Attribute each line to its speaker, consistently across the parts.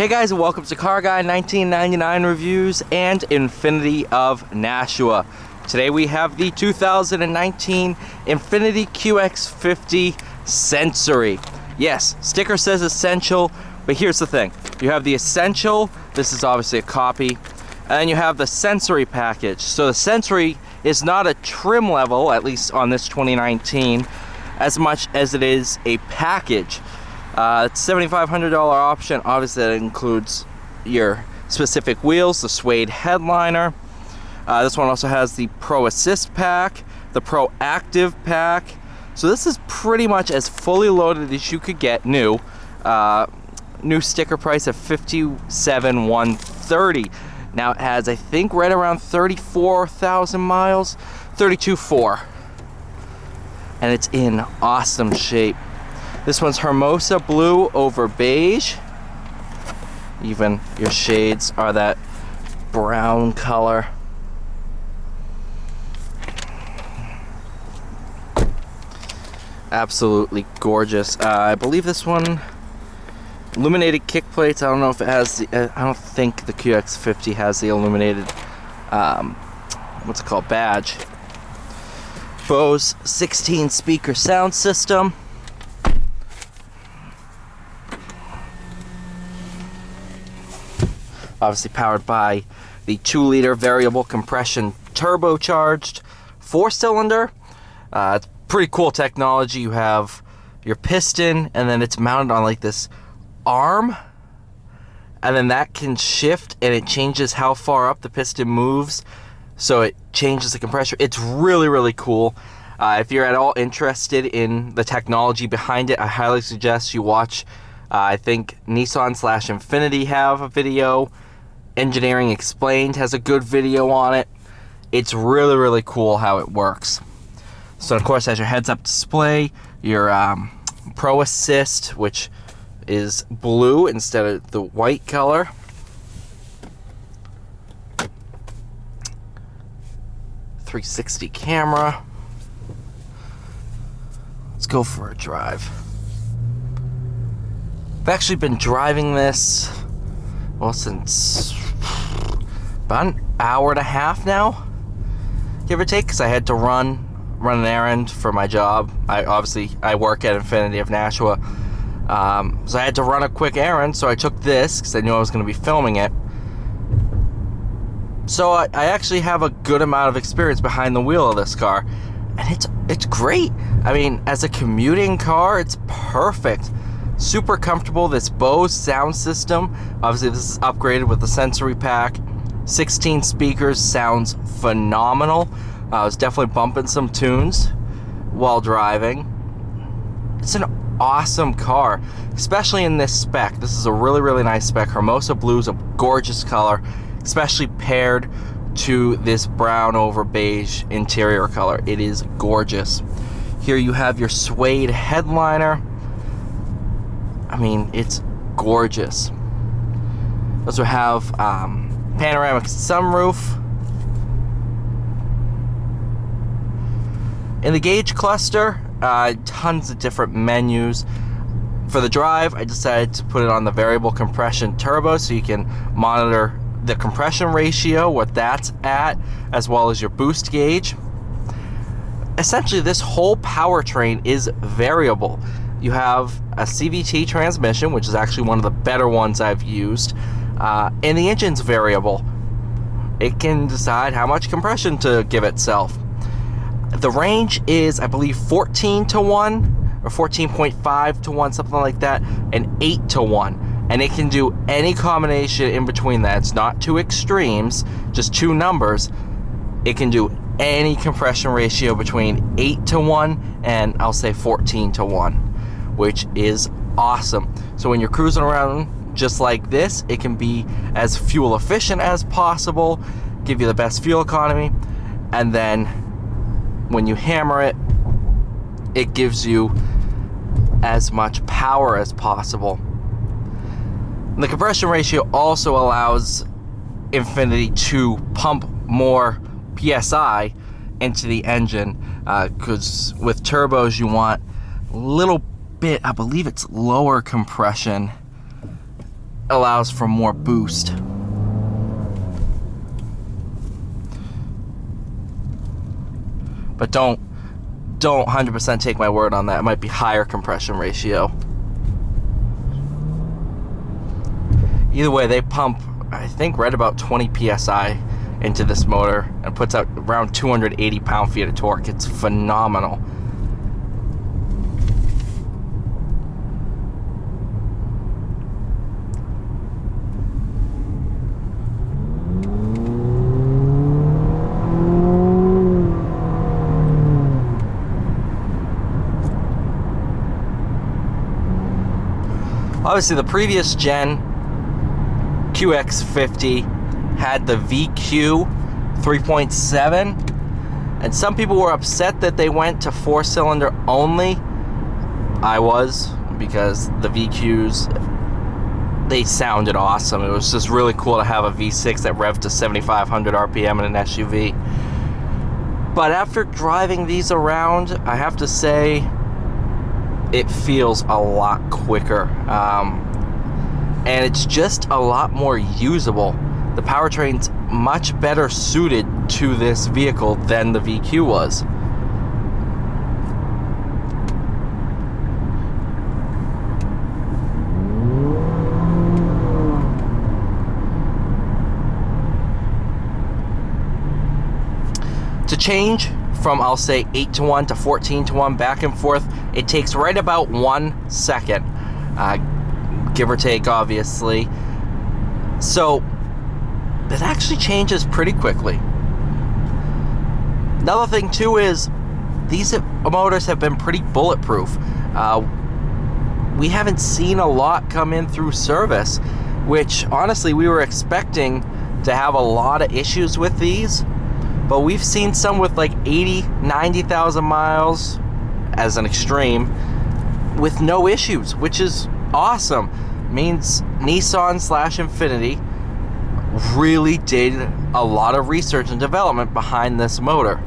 Speaker 1: Hey guys, and welcome to Car Guy 1999 Reviews and Infiniti of Nashua. Today we have the 2019 Infiniti QX50 Sensory. Yes, sticker says Essential, but here's the thing. You have the Essential, this is obviously a copy, and then you have the Sensory package. So the Sensory is not a trim level, at least on this 2019, as much as it is a package. It's $7,500 option. Obviously that includes your specific wheels, the suede headliner. This one also has the Pro Assist pack, the Pro Active pack. So this is pretty much as fully loaded as you could get new. New sticker price of $57,130. Now it has, I think, right around 34,000 miles, 32,400. And it's in awesome shape. This one's Hermosa blue over beige. Even your shades are that brown color. Absolutely gorgeous. I believe this one, illuminated kick plates. I don't know if it has the, I don't think the QX50 has the illuminated, what's it called, badge. Bose 16 speaker sound system. Obviously powered by the 2-liter variable compression turbocharged 4-cylinder. It's pretty cool technology. You have your piston, and then it's mounted on like this arm, and then that can shift, and it changes how far up the piston moves, so it changes the compressor. It's really, really cool. If you're at all interested in the technology behind it, I highly suggest you watch, I think Nissan/Infiniti have a video. Engineering Explained has a good video on it. It's really, really cool how it works. So of course, has your heads-up display, your Pro Assist, which is blue instead of the white color. .360 camera. Let's go for a drive. I've actually been driving this, well, since about an hour and a half now, give or take, because I had to run an errand for my job. I work at Infiniti of Nashua, so I had to run a quick errand, so I took this because I knew I was going to be filming it. So I actually have a good amount of experience behind the wheel of this car, and it's great. I mean, as a commuting car, it's perfect. Super comfortable. This Bose sound system, obviously this is upgraded with the Sensory pack. 16 speakers, sounds phenomenal. I was definitely bumping some tunes while driving. It's an awesome car, especially in this spec. This is a really, really nice spec. Hermosa blue is a gorgeous color, especially paired to this brown over beige interior color. It is gorgeous. Here you have your suede headliner. I mean, it's gorgeous. Also have panoramic sunroof. In the gauge cluster, tons of different menus. For the drive, I decided to put it on the variable compression turbo so you can monitor the compression ratio, what that's at, as well as your boost gauge. Essentially, this whole powertrain is variable. You have a CVT transmission, which is actually one of the better ones I've used, and the engine's variable. It can decide how much compression to give itself. The range is, I believe, 14 to 1 or 14.5 to 1, something like that, and 8 to 1. And it can do any combination in between that. It's not two extremes, just two numbers. It can do any compression ratio between 8 to 1 and I'll say 14 to 1, which is awesome. So when you're cruising around just like this, it can be as fuel efficient as possible, give you the best fuel economy, and then when you hammer it, it gives you as much power as possible. And the compression ratio also allows Infiniti to pump more PSI into the engine, because with turbos you want a little bit, I believe it's lower compression allows for more boost. But don't 100% take my word on that. It might be higher compression ratio. Either way, they pump, I think, right about 20 psi into this motor and puts out around 280 pound-feet of torque. It's phenomenal. Obviously, the previous gen QX50 had the VQ 3.7, and some people were upset that they went to 4-cylinder only. I was, because the VQs, they sounded awesome. It was just really cool to have a V6 that revved to 7,500 RPM in an SUV. But after driving these around, I have to say, it feels a lot quicker, and it's just a lot more usable. The powertrain's much better suited to this vehicle than the VQ was. To change from, I'll say, 8-to-1 to 14-to-1 back and forth, it takes right about 1 second, give or take, obviously. So it actually changes pretty quickly. Another thing too is these motors have been pretty bulletproof. We haven't seen a lot come in through service, which honestly we were expecting to have a lot of issues with these. But we've seen some with like 80, 90,000 miles as an extreme with no issues, which is awesome. Means Nissan/Infiniti really did a lot of research and development behind this motor.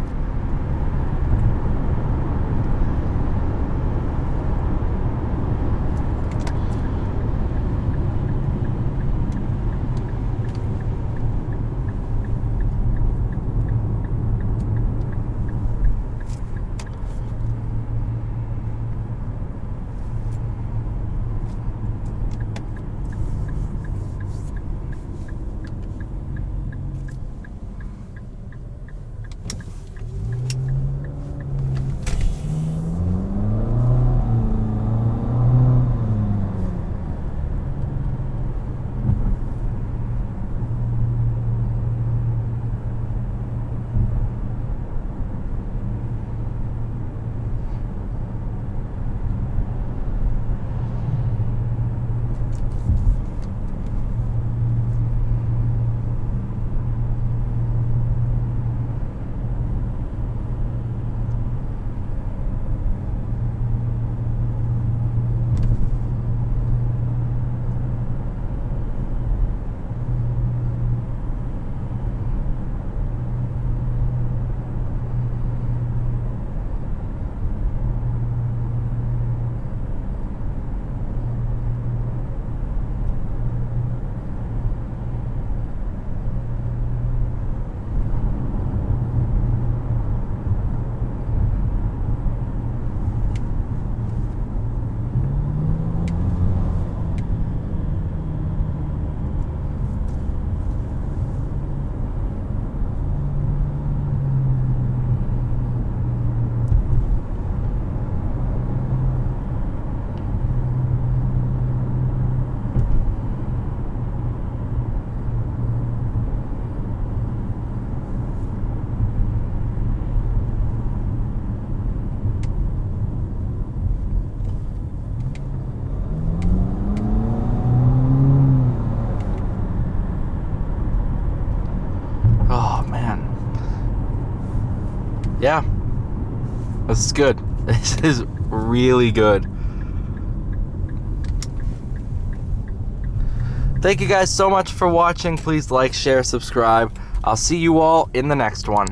Speaker 1: Yeah, this is good. This is really good. Thank you guys so much for watching. Please like, share, subscribe. I'll see you all in the next one.